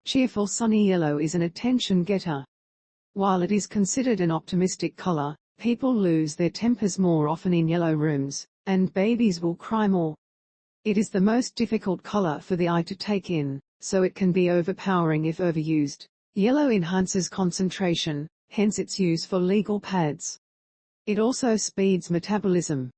Cheerful sunny yellow is an attention-getter. While it is considered an optimistic color, people lose their tempers more often in yellow rooms, and babies will cry more. It is the most difficult color for the eye to take in, so it can be overpowering if overused. Yellow enhances concentration, hence its use for legal pads. It also speeds metabolism.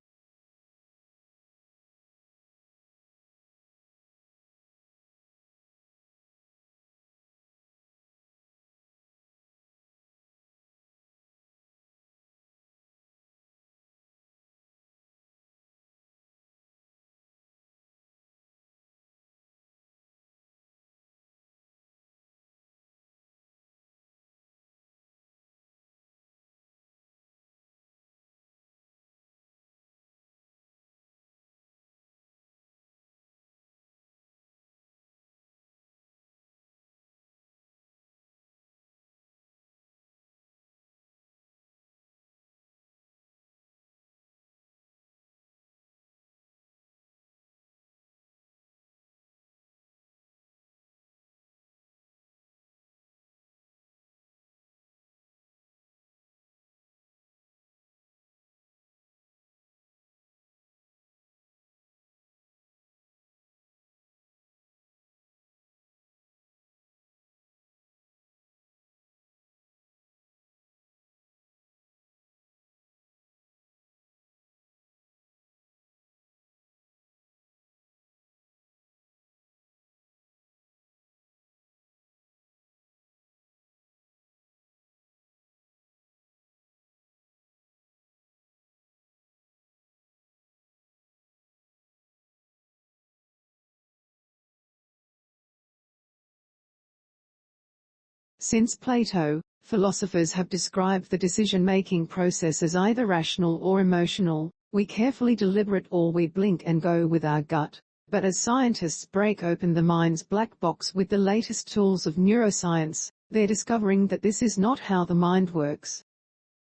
Since Plato, philosophers have described the decision-making process as either rational or emotional. We carefully deliberate or we blink and go with our gut. But as scientists break open the mind's black box with the latest tools of neuroscience, they're discovering that this is not how the mind works.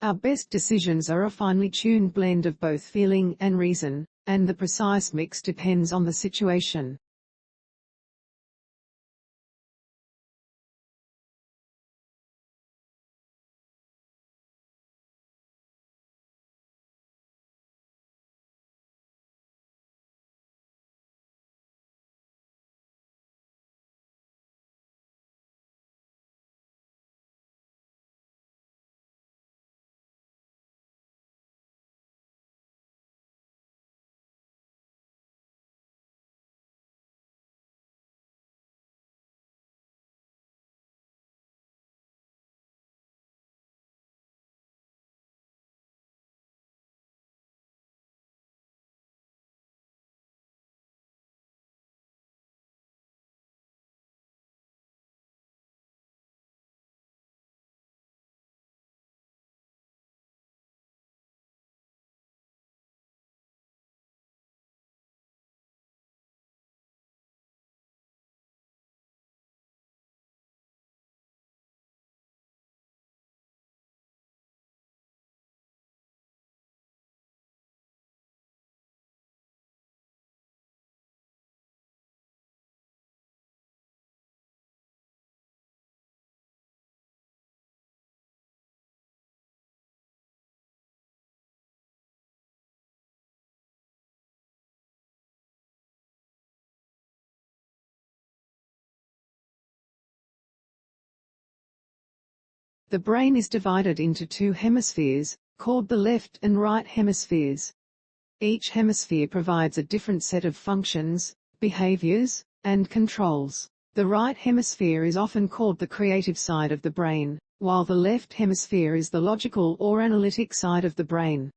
Our best decisions are a finely tuned blend of both feeling and reason, and the precise mix depends on the situation. The brain is divided into two hemispheres, called the left and right hemispheres. Each hemisphere provides a different set of functions, behaviors, and controls. The right hemisphere is often called the creative side of the brain, while the left hemisphere is the logical or analytic side of the brain.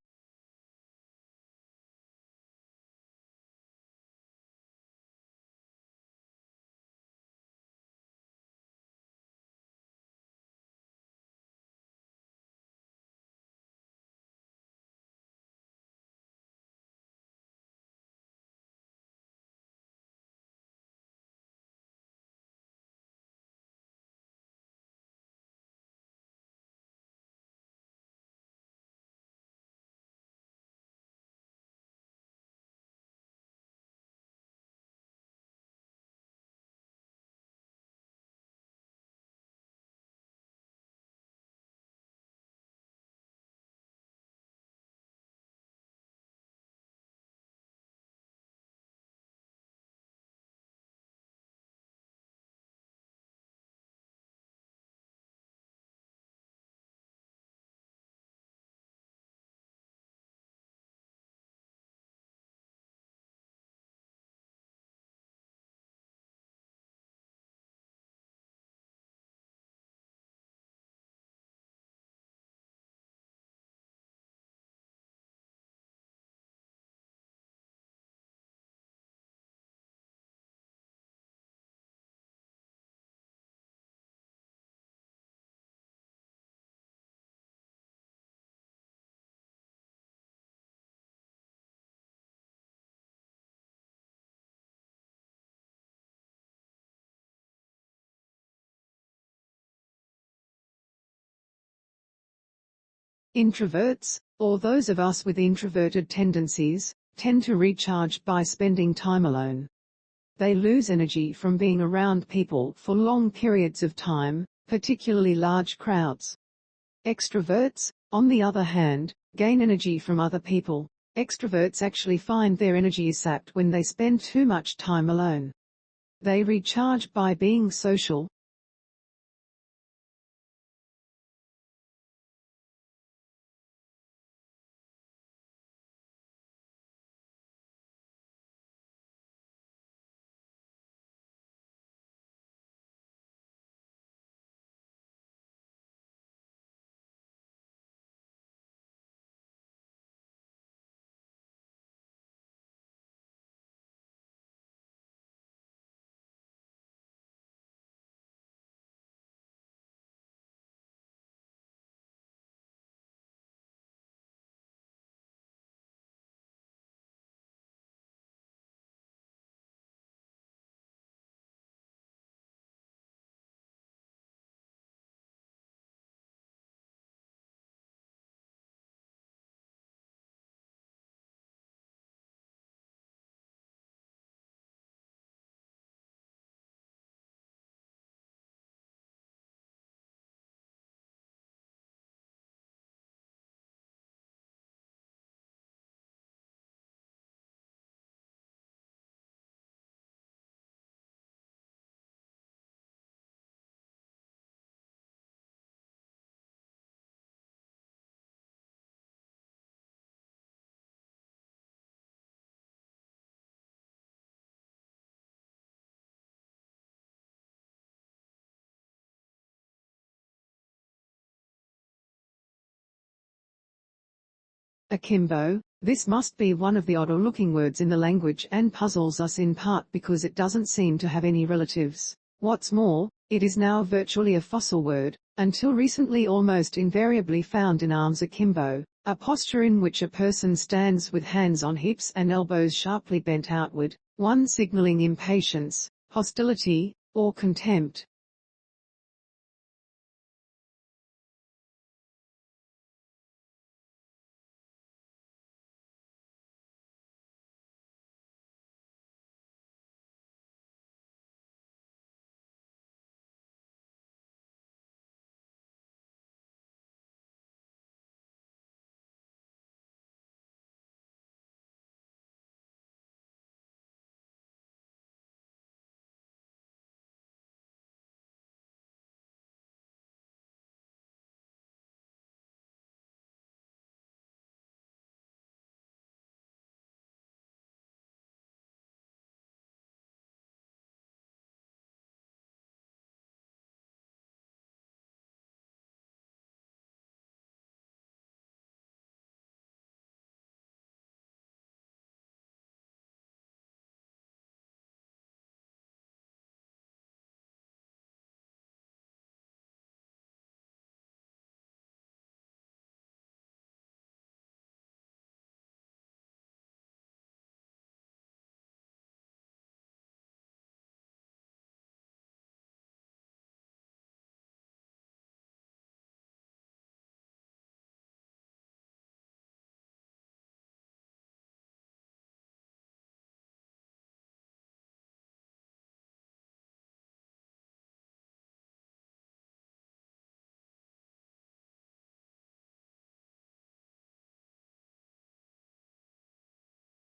Introverts, or those of us with introverted tendencies, tend to recharge by spending time alone. They lose energy from being around people for long periods of time, particularly large crowds. Extroverts, on the other hand, gain energy from other people. Extroverts actually find their energy is sapped when they spend too much time alone. They recharge by being social. Akimbo, this must be one of the odder-looking words in the language and puzzles us in part because it doesn't seem to have any relatives. What's more, it is now virtually a fossil word, until recently almost invariably found in arms akimbo, a posture in which a person stands with hands on hips and elbows sharply bent outward, one signaling impatience, hostility, or contempt.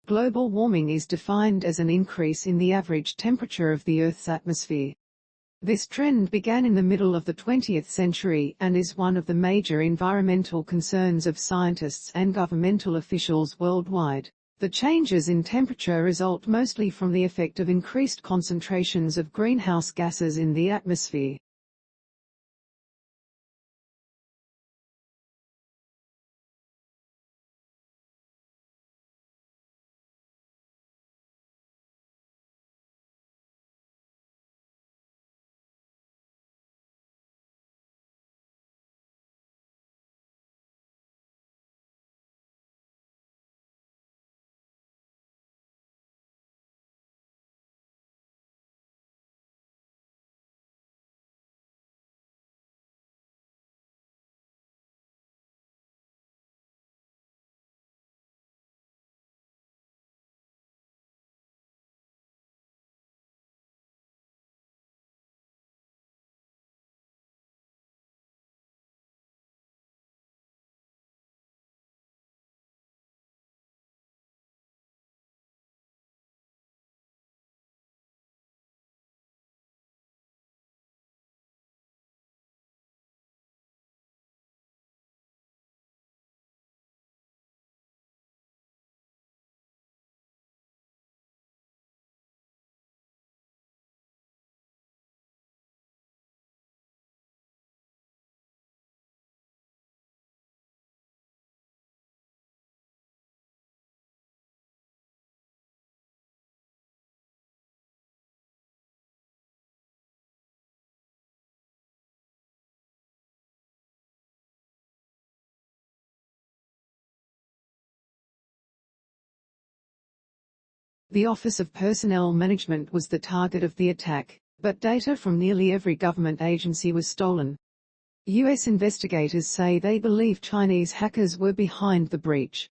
Global warming is defined as an increase in the average temperature of the Earth's atmosphere. This trend began in the middle of the 20th century and is one of the major environmental concerns of scientists and governmental officials worldwide. The changes in temperature result mostly from the effect of increased concentrations of greenhouse gases in the atmosphere. The Office of Personnel Management was the target of the attack, but data from nearly every government agency was stolen. U.S. investigators say they believe Chinese hackers were behind the breach.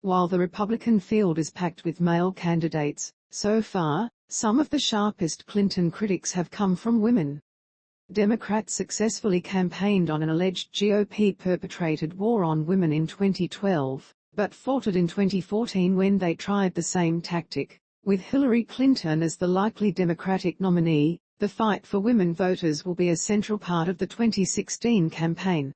While the Republican field is packed with male candidates, so far, some of the sharpest Clinton critics have come from women. Democrats successfully campaigned on an alleged GOP-perpetrated war on women in 2012, but faltered in 2014 when they tried the same tactic. With Hillary Clinton as the likely Democratic nominee, the fight for women voters will be a central part of the 2016 campaign.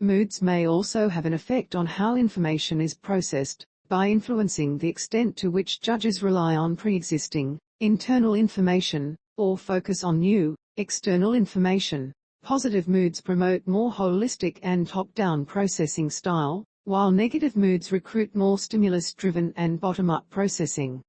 Moods may also have an effect on how information is processed, by influencing the extent to which judges rely on pre-existing, internal information, or focus on new, external information. Positive moods promote more holistic and top-down processing style, while negative moods recruit more stimulus-driven and bottom-up processing.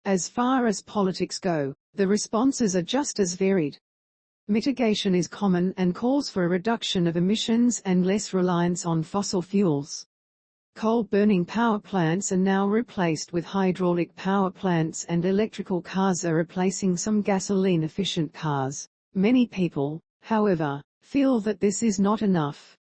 As far as politics go, the responses are just as varied. Mitigation is common and calls for a reduction of emissions and less reliance on fossil fuels. Coal-burning power plants are now replaced with hydraulic power plants, and electrical cars are replacing some gasoline-efficient cars. Many people, however, feel that this is not enough.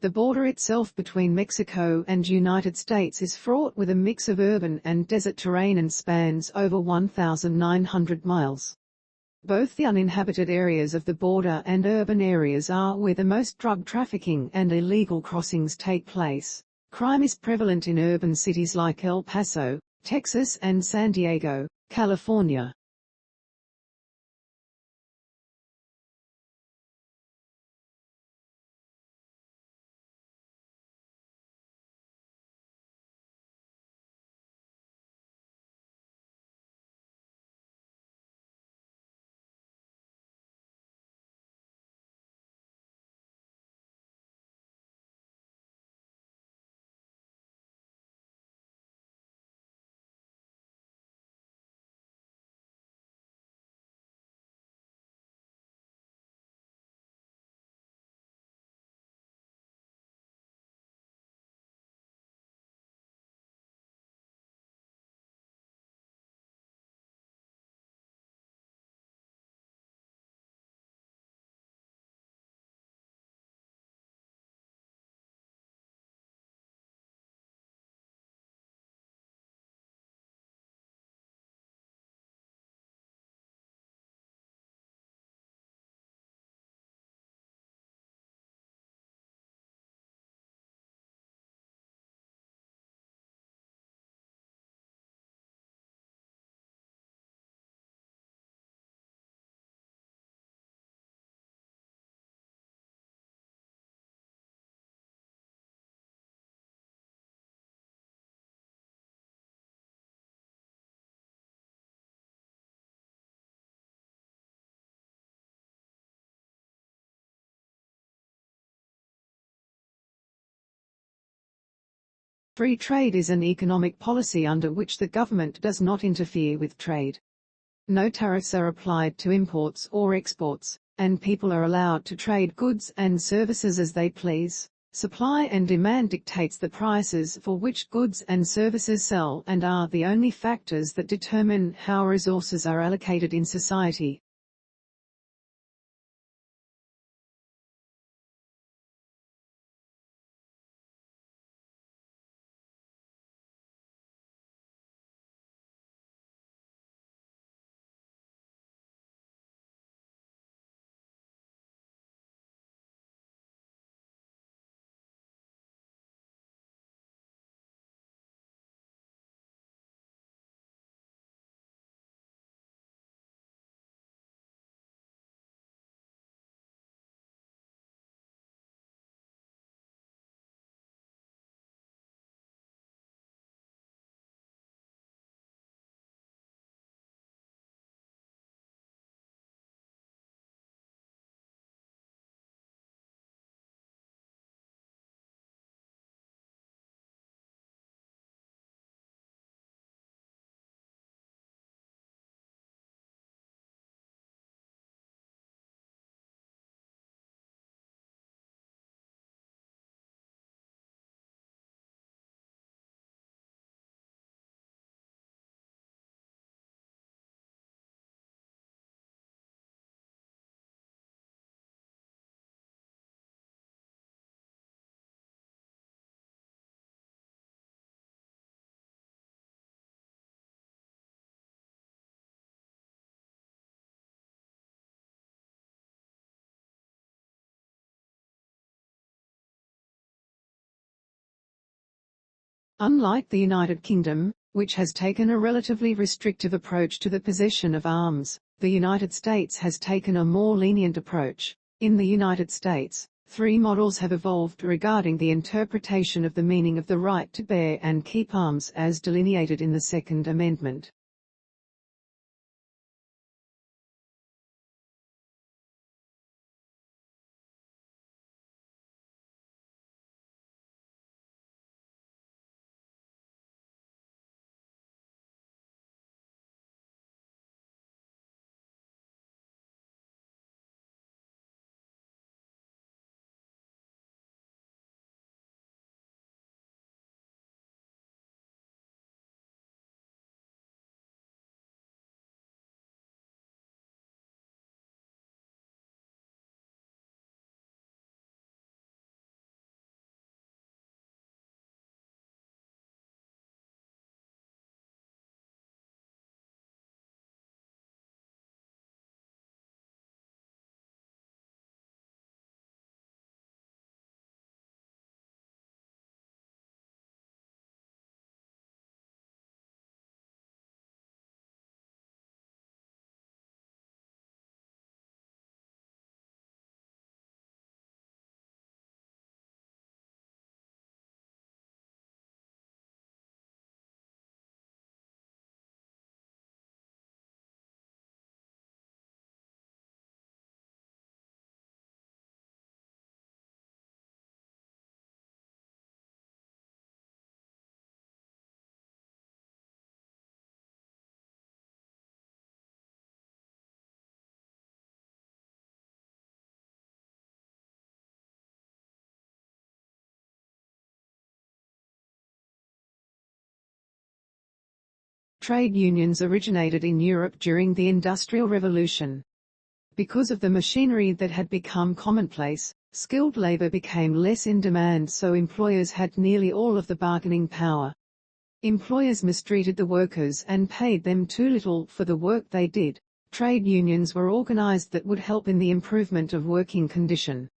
The border itself between Mexico and United States is fraught with a mix of urban and desert terrain and spans over 1,900 miles. Both the uninhabited areas of the border and urban areas are where the most drug trafficking and illegal crossings take place. Crime is prevalent in urban cities like El Paso, Texas, and San Diego, California. Free trade is an economic policy under which the government does not interfere with trade. No tariffs are applied to imports or exports, and people are allowed to trade goods and services as they please. Supply and demand dictates the prices for which goods and services sell and are the only factors that determine how resources are allocated in society. Unlike the United Kingdom, which has taken a relatively restrictive approach to the possession of arms, the United States has taken a more lenient approach. In the United States, three models have evolved regarding the interpretation of the meaning of the right to bear and keep arms as delineated in the Second Amendment. Trade unions originated in Europe during the Industrial Revolution. Because of the machinery that had become commonplace, skilled labor became less in demand, so employers had nearly all of the bargaining power. Employers mistreated the workers and paid them too little for the work they did. Trade unions were organized that would help in the improvement of working condition.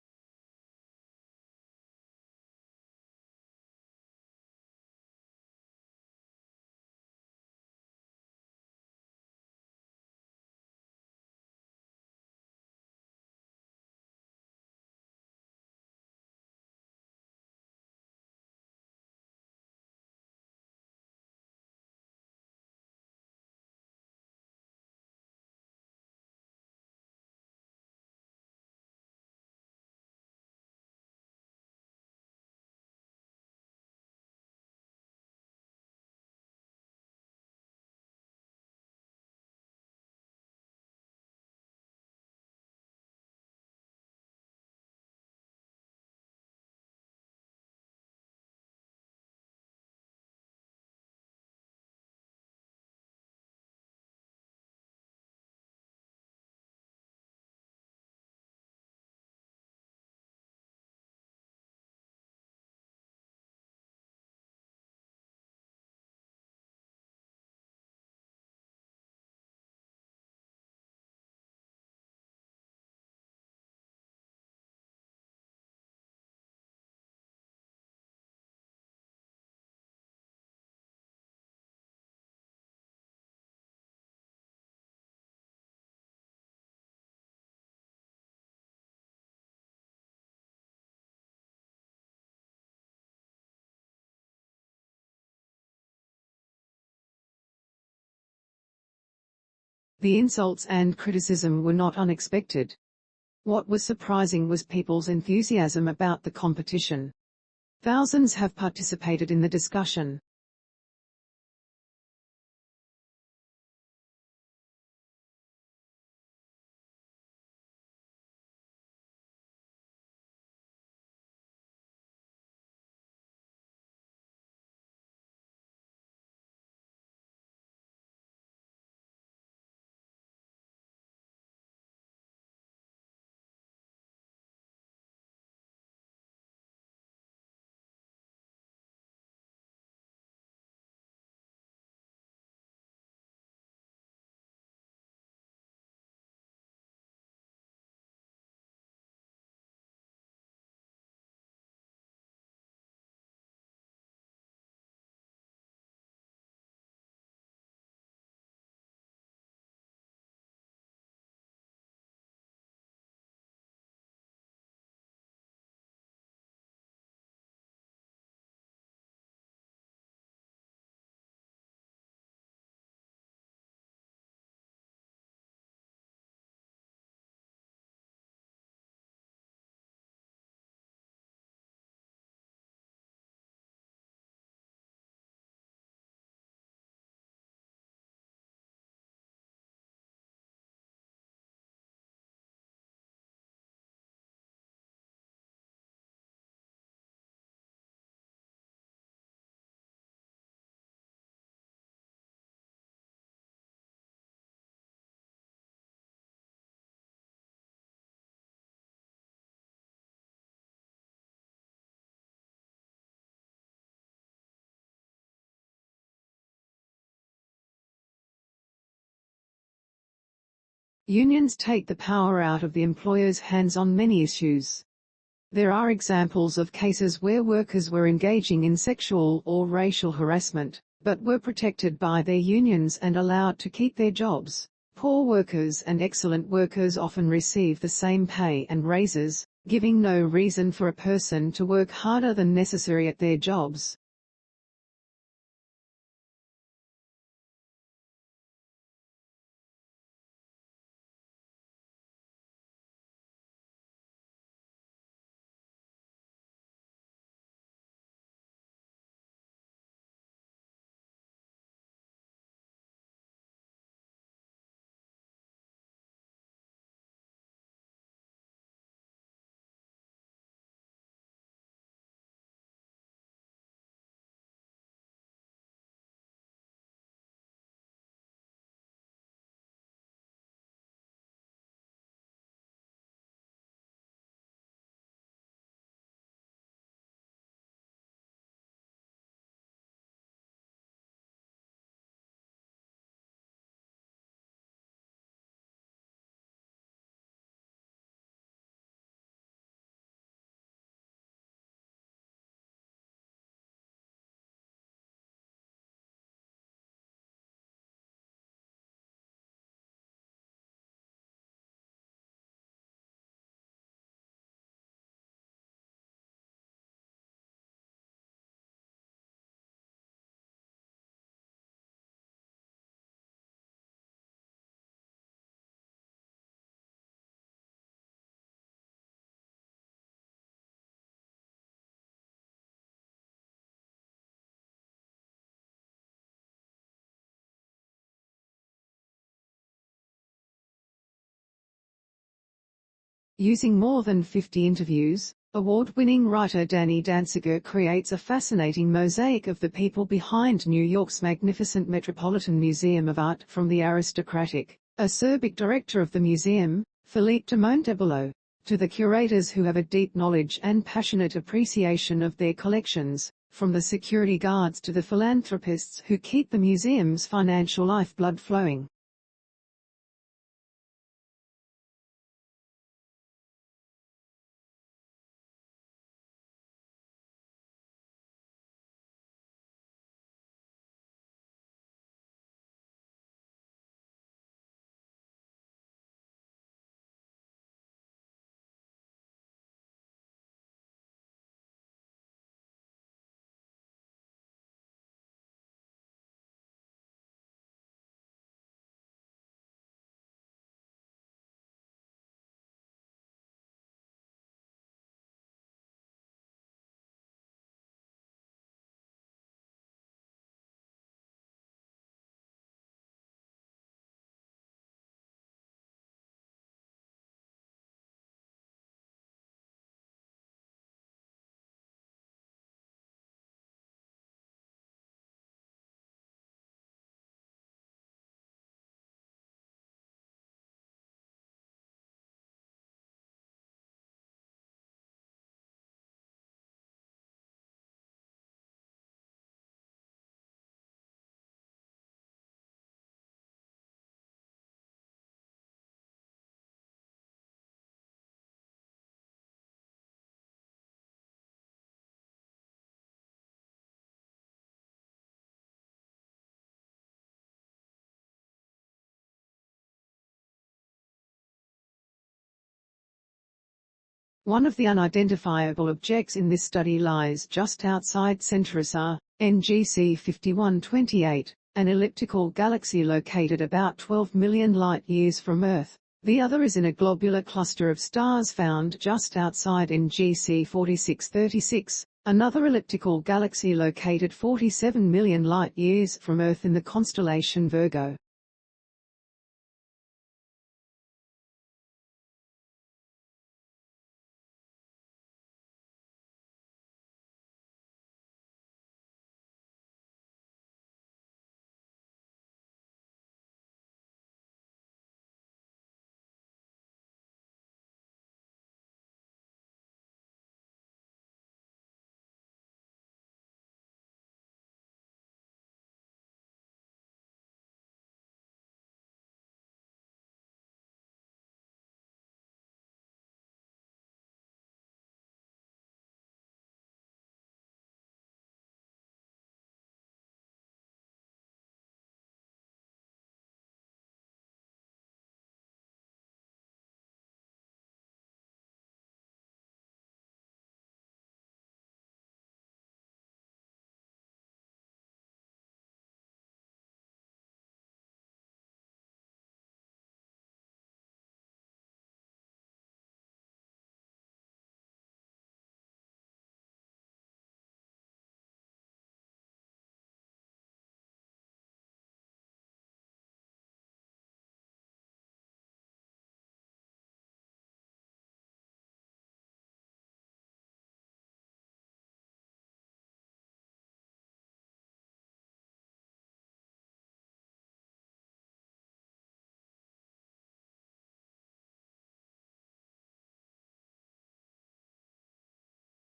The insults and criticism were not unexpected. What was surprising was people's enthusiasm about the competition. Thousands have participated in the discussion. Unions take the power out of the employer's hands on many issues. There are examples of cases where workers were engaging in sexual or racial harassment, but were protected by their unions and allowed to keep their jobs. Poor workers and excellent workers often receive the same pay and raises, giving no reason for a person to work harder than necessary at their jobs. Using more than 50 interviews, award-winning writer Danny Danziger creates a fascinating mosaic of the people behind New York's magnificent Metropolitan Museum of Art, from the aristocratic, acerbic director of the museum, Philippe de Montebello, to the curators who have a deep knowledge and passionate appreciation of their collections, from the security guards to the philanthropists who keep the museum's financial lifeblood flowing. One of the unidentifiable objects in this study lies just outside Centaurus NGC 5128, an elliptical galaxy located about 12 million light-years from Earth. The other is in a globular cluster of stars found just outside NGC 4636, another elliptical galaxy located 47 million light-years from Earth in the constellation Virgo.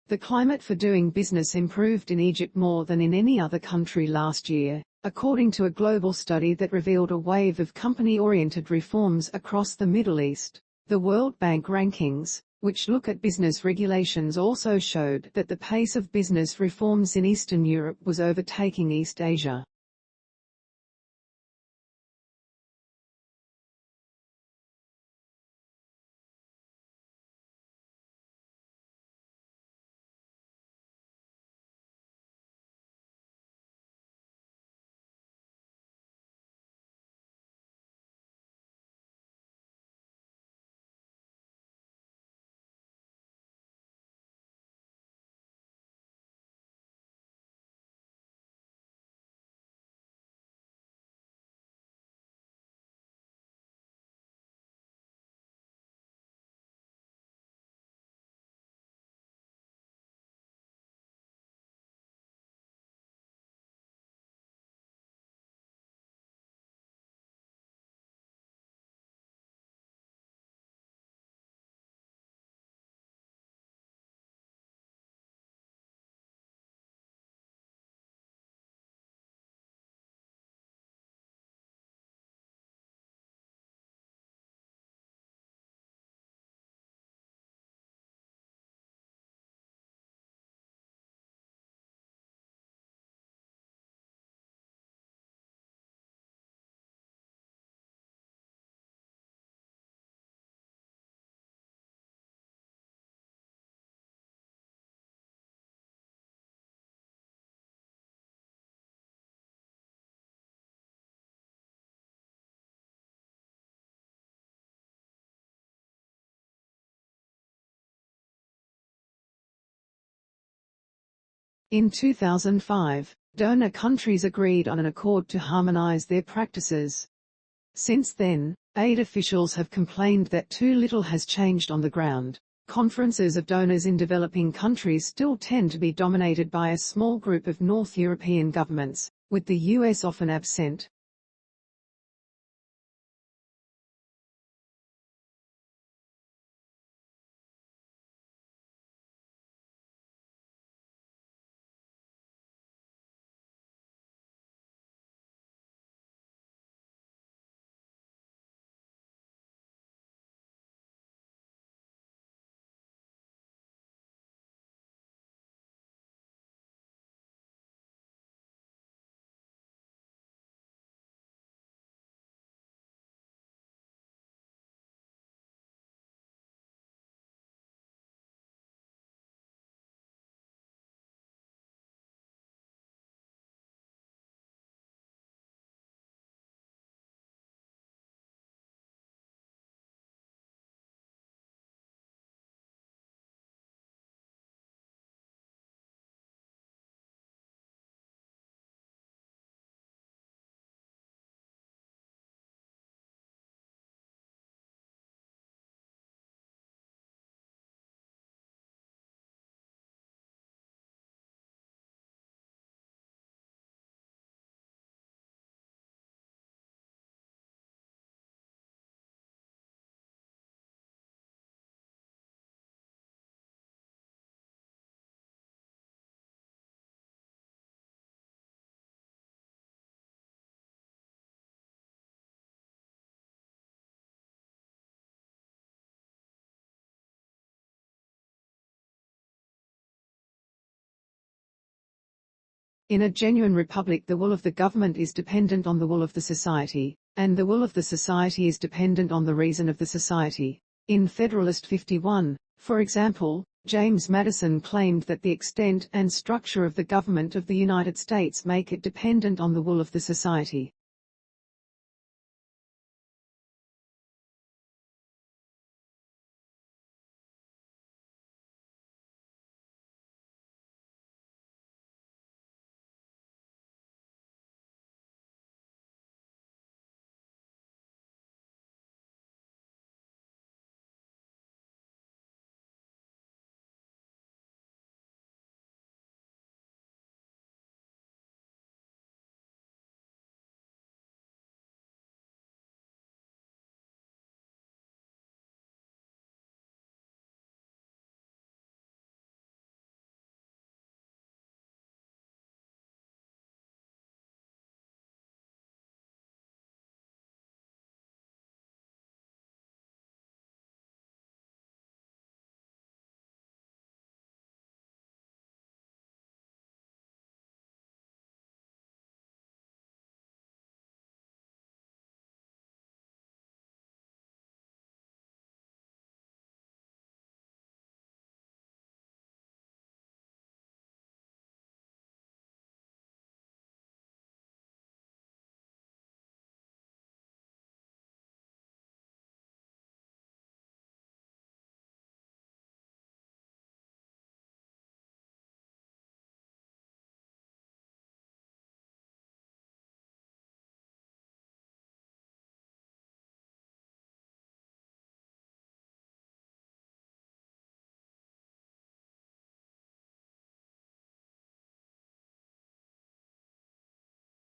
The climate for doing business improved in Egypt more than in any other country last year, according to a global study that revealed a wave of company-oriented reforms across the Middle East. The World Bank rankings, which look at business regulations, also showed that the pace of business reforms in Eastern Europe was overtaking East Asia. In 2005, donor countries agreed on an accord to harmonize their practices. Since then, aid officials have complained that too little has changed on the ground. Conferences of donors in developing countries still tend to be dominated by a small group of North European governments, with the US often absent. In a genuine republic, the will of the government is dependent on the will of the society, and the will of the society is dependent on the reason of the society. In Federalist 51, for example, James Madison claimed that the extent and structure of the government of the United States make it dependent on the will of the society.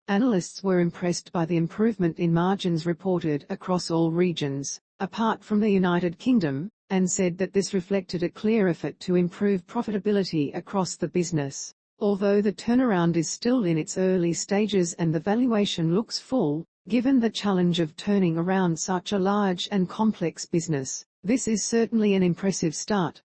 Analysts were impressed by the improvement in margins reported across all regions, apart from the United Kingdom, and said that this reflected a clear effort to improve profitability across the business. Although the turnaround is still in its early stages and the valuation looks full, given the challenge of turning around such a large and complex business, this is certainly an impressive start.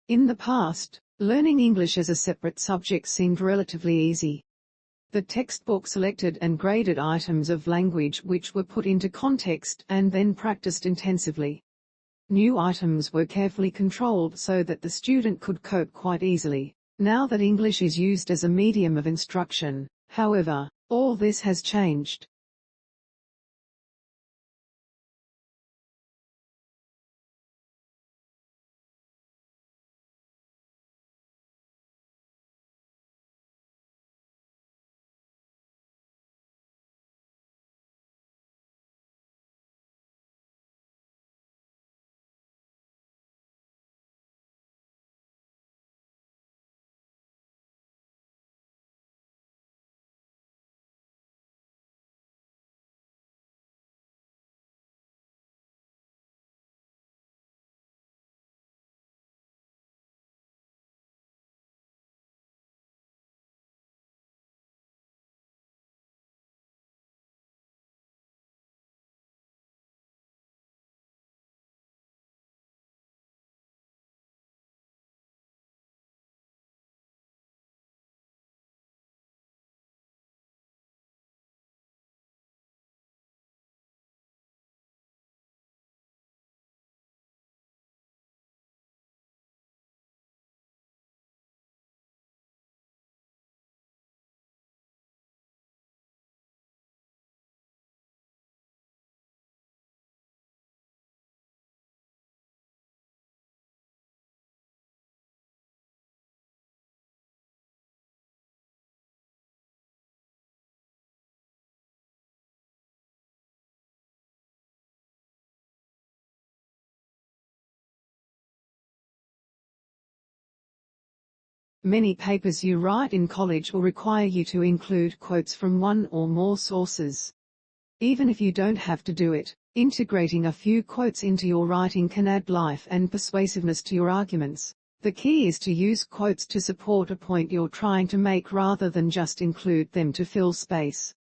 In the past, learning English as a separate subject seemed relatively easy. The textbook selected and graded items of language which were put into context and then practiced intensively. New items were carefully controlled so that the student could cope quite easily. Now that English is used as a medium of instruction, however, all this has changed. Many papers you write in college will require you to include quotes from one or more sources. Even if you don't have to do it, integrating a few quotes into your writing can add life and persuasiveness to your arguments. The key is to use quotes to support a point you're trying to make rather than just include them to fill space.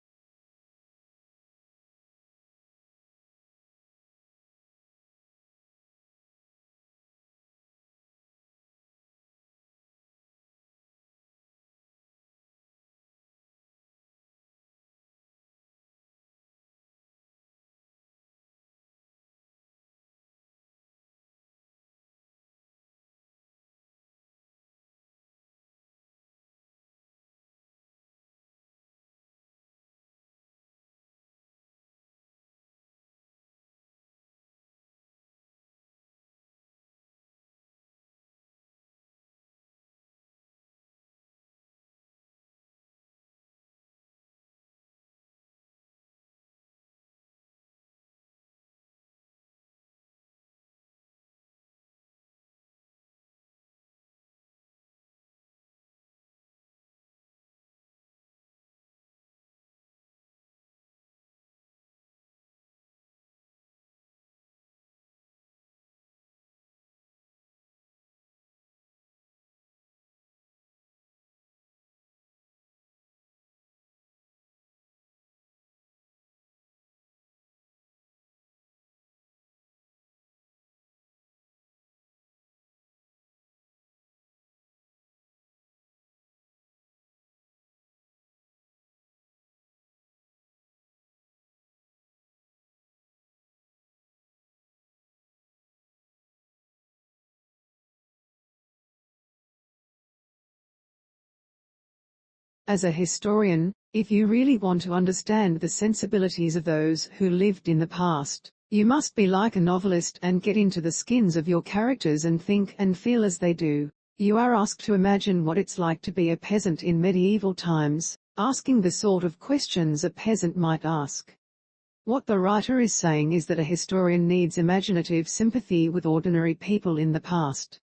As a historian, if you really want to understand the sensibilities of those who lived in the past, you must be like a novelist and get into the skins of your characters and think and feel as they do. You are asked to imagine what it's like to be a peasant in medieval times, asking the sort of questions a peasant might ask. What the writer is saying is that a historian needs imaginative sympathy with ordinary people in the past.